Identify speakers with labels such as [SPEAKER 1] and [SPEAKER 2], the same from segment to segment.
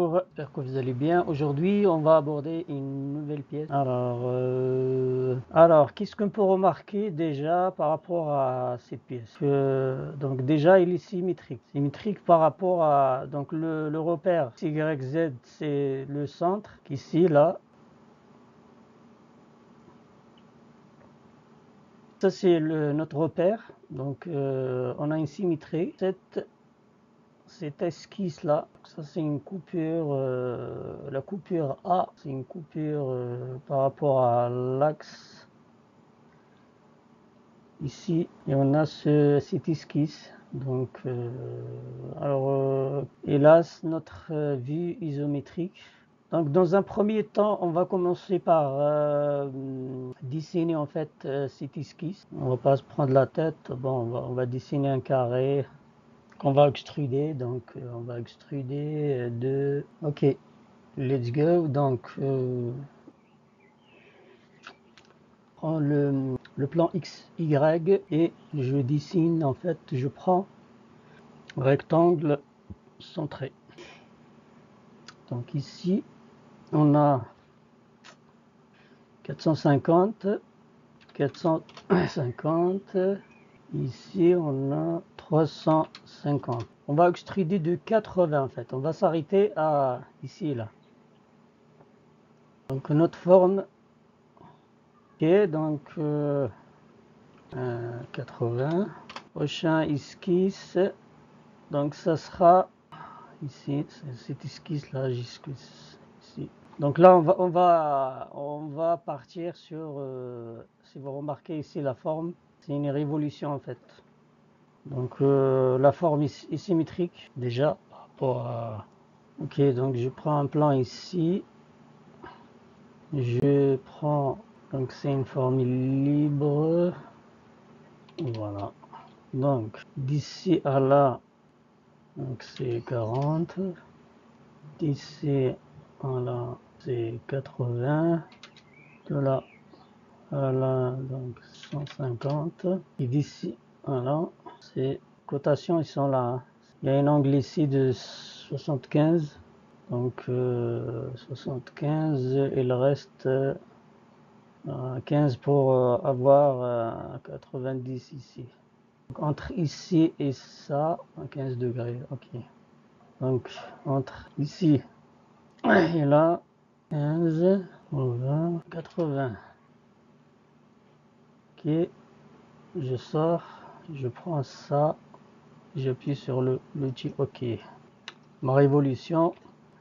[SPEAKER 1] J'espère que vous allez bien. Aujourd'hui, on va aborder une nouvelle pièce. Alors, qu'est-ce qu'on peut remarquer déjà par rapport à cette pièce? Donc déjà, il est symétrique. Symétrique par rapport à donc le repère YZ, c'est le centre ici là. Ça c'est notre repère. Donc on a une symétrie. Cette esquisse là, ça c'est une coupure, la coupure A, c'est une coupure par rapport à l'axe ici, et on a cette esquisse. Donc, hélas, notre vue isométrique. Donc, dans un premier temps, on va commencer par dessiner en fait cette esquisse. On va pas se prendre la tête. Bon, on va dessiner un carré qu'on va extruder. Donc, on va extruder de. Ok, let's go. Donc, prends le plan XY et je dessine en fait, je prends rectangle centré. Donc ici, on a 450, 450. Ici, on a 350. On va extruder de 80 en fait. On va s'arrêter à ici, là. Donc notre forme, ok, donc 80. Prochain esquisse, donc ça sera ici, cette esquisse là jusqu'ici. Donc là, on va partir sur, si vous remarquez ici la forme, c'est une révolution en fait. Donc la forme est symétrique déjà par rapport à. Ok, donc je prends un plan ici. Je prends, donc c'est une forme libre. Voilà. Donc d'ici à là, donc c'est 40. D'ici à là, c'est 80. De là à là, donc 150. Et d'ici à là, c'est cotations, ils sont là. Hein. Il y a un angle ici de 75. Donc 75, il reste 15 pour avoir 90 ici. Donc, entre ici et ça, 15 degrés, ok. Donc entre ici et là, 15, 20, 80. Ok, je sors, je prends ça, j'appuie sur l'outil OK. Ma révolution.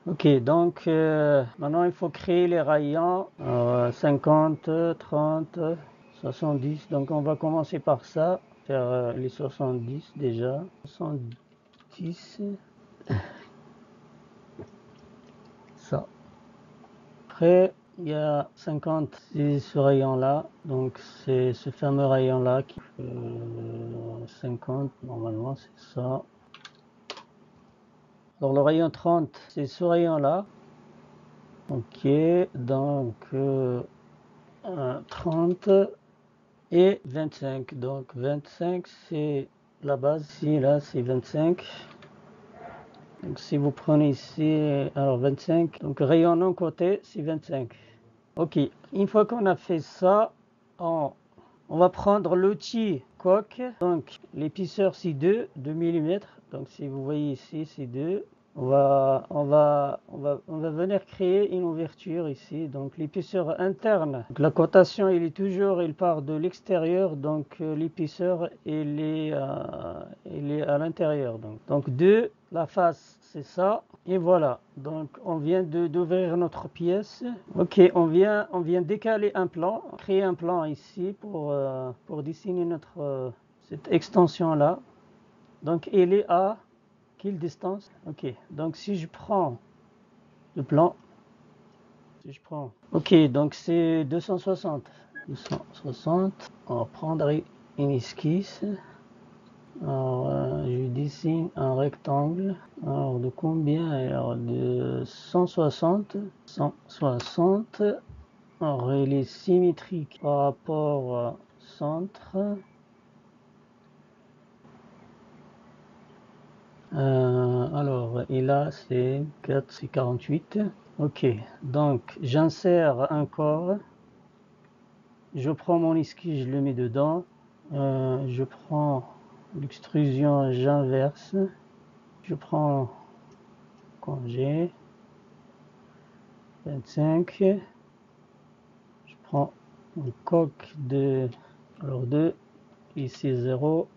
[SPEAKER 1] Ok, donc maintenant il faut créer les rayons 50, 30, 70. Donc on va commencer par ça, faire les 70 déjà. 70, ça. Après, il y a 50, c'est ce rayon-là. Donc c'est ce fameux rayon-là qui fait 50, normalement c'est ça. Alors le rayon 30, c'est ce rayon-là. Ok, donc 30 et 25. Donc 25, c'est la base. Ici, là, c'est 25. Donc si vous prenez ici, alors 25, donc rayon d'un côté, c'est 25. Ok, une fois qu'on a fait ça, on va prendre l'outil coque. Donc l'épaisseur, c'est 2 mm. Donc si vous voyez ici, c'est 2. On va venir créer une ouverture ici. Donc l'épaisseur interne. Donc, la cotation, il part de l'extérieur. Donc l'épaisseur, il est à l'intérieur. Donc 2, la face, c'est ça. Et voilà. Donc on vient d'ouvrir notre pièce. Ok, on vient décaler un plan, créer un plan ici pour dessiner cette extension là. Donc il est à quelle distance? Ok, donc si je prends le plan, ok, donc c'est 260. 260, on va prendre une esquisse. Alors, je dessine un rectangle. Alors, de combien? Alors, de 160. 160. Alors, il est symétrique par rapport au centre. Alors, et là, c'est 4, c'est 48. Ok, donc j'insère un corps. Je prends mon esquisse, je le mets dedans. Je prends l'extrusion, j'inverse. Je prends congé. 25. Je prends une coque de... Alors 2. Ici 0.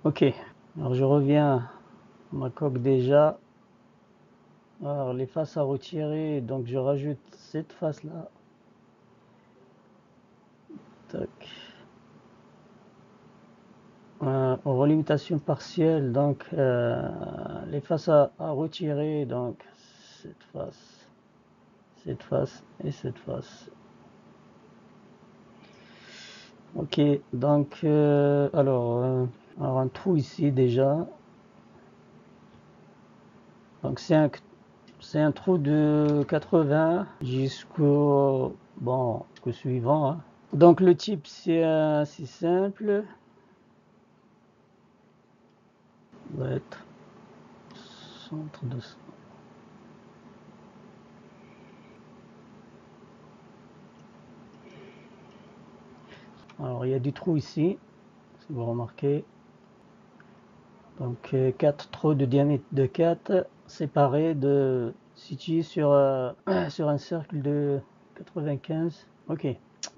[SPEAKER 1] Ok. Alors je reviens à ma coque déjà. Alors les faces à retirer. Donc je rajoute cette face là. Tac. Relimitation partielle, donc les faces à retirer, donc cette face et cette face. Ok, donc alors un trou ici déjà. Donc c'est un trou de 80 jusqu'au suivant, hein. Donc le type c'est assez simple. Va être centre de... Alors il y a du trou ici, si vous remarquez. Donc 4 trous de diamètre de 4 séparés de situés sur, sur un cercle de 95. Ok,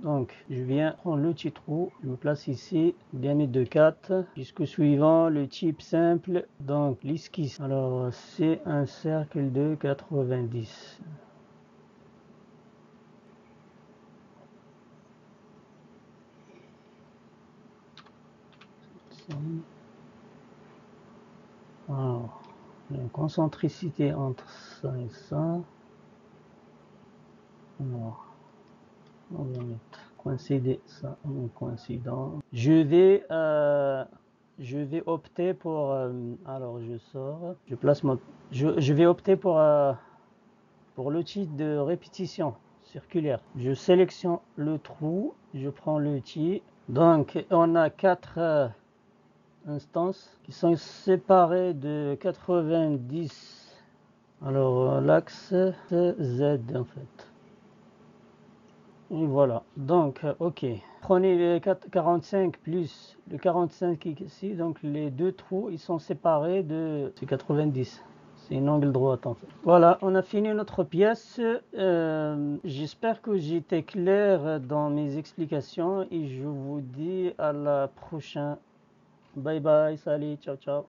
[SPEAKER 1] donc je viens prendre le petit trou, je me place ici, diamètre de 4, jusqu'au suivant, le type simple, donc l'esquisse. Alors c'est un cercle de 90. Alors, il y a une concentricité entre ça et ça. Alors, on va mettre coïncider ça en coïncident. Je vais opter pour alors je sors, je place mon je vais opter pour l'outil de répétition circulaire. Je sélectionne le trou, je prends l'outil. Donc on a 4 instances qui sont séparées de 90. Alors l'axe Z en fait. Et voilà, donc ok. Prenez le 45 plus le 45 ici, donc les deux trous ils sont séparés de 90. C'est une angle droite en fait. Voilà, on a fini notre pièce. J'espère que j'étais clair dans mes explications et je vous dis à la prochaine. Bye bye, salut, ciao ciao.